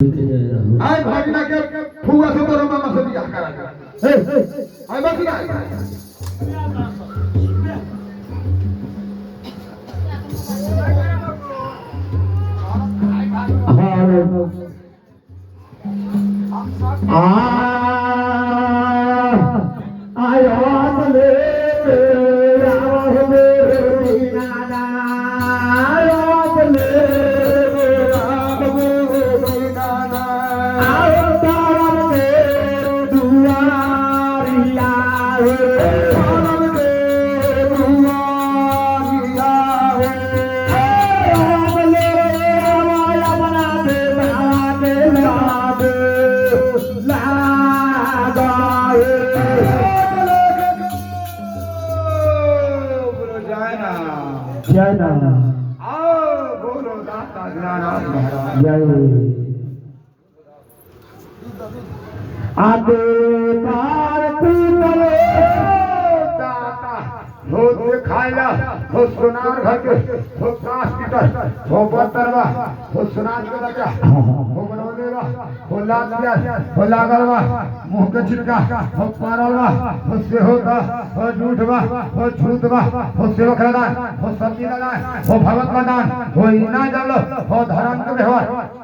आय भागीना के फुआ से तोर मामा से बियाह करा दे आय बाकी ना आते कार तू करे दाता हो खाइला हो सुनार घर के हो काश कीटर हो बतरवा हो सुनार के बच्चा हो बनोलेवा हो लातिया हो लागलवा मुंह के छिटका हो पारलवा हो से होता हो झूठवा हो झूठवा हो सेवक दान हो सती दान हो भगवत का दान हो इना जानो हो धर्म के व्यवहार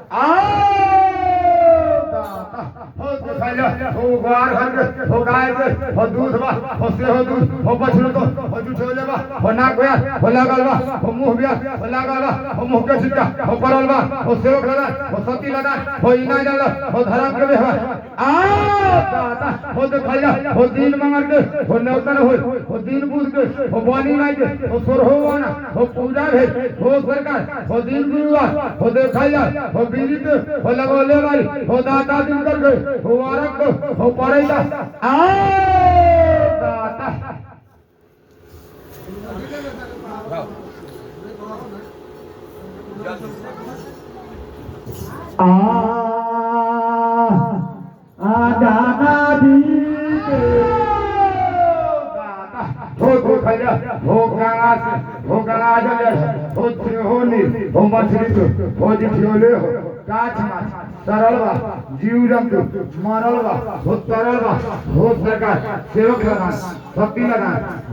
हो खाइला हो गुआर घर के हो गाय के हो दूध बा हो से हो दूध हो बछड़ो तो हो जुठोले बा हो नाक बा हो लागलवा हो मुंह बिया हो लागलवा हो मुंह के छिटका हो परलवा हो सेवक लगा हो सती लगा हो इना जानो हो धर्म के व्यवहार दाता हो तो खाइला हो दिन मंगल के हो नौतन हो दिन बुध के हो बानी माई के हो सोर हो वाना हो पूजा भे हो सरकार हो दिन गुरुवार हो दे खाइला हो बीजी के हो लगोले वाली हो दाता दिन कर गए हो वारक हो पड़ेगा दाता दाना दी हो खाइला हो गंगा जल हो नील हो मछली हो जिठियोले हो काछ माछ सरलवा जीव जंतु मरलवा हो तरलवा हो सरकार सेवक लगा सती लगा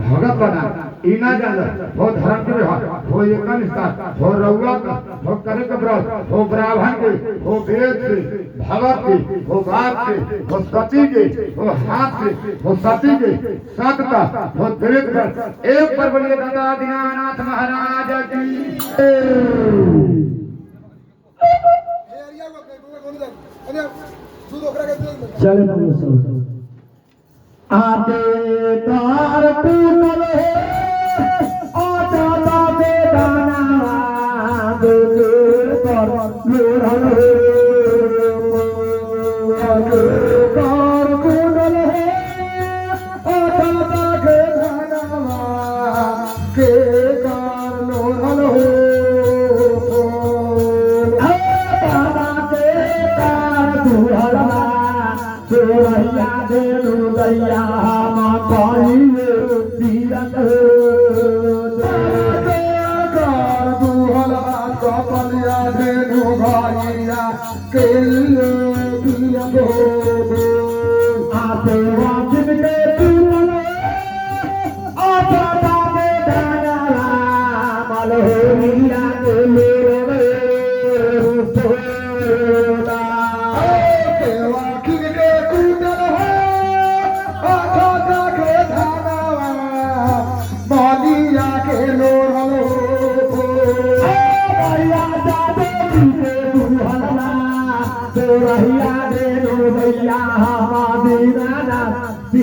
भगत लगा इना जान हो धर्म के व्यवहार हो एकनिष्ठा हो रउआ हो करे के व्रत हो ब्राह्मण के हो वेद के भगत के हो बाप के हो सती के हो हाथ के हो सती के सतता हो दलित के एक पर बोलिए दादा दीनानाथ महाराज की चले आते तार टूटल आटा बेदाना दूर पर लोढ़ल तार टूटल आटा बेदाना के कार लोढ़ल हो सोरैया देनु दैया माई तीरथ कर दुहला कपलिया देनु भाईया केल तीरथ आते वाजिब के तुमन आटा दाने दाना मलहोरिया के मेरे सोरैया देनु भैया दीनानाथ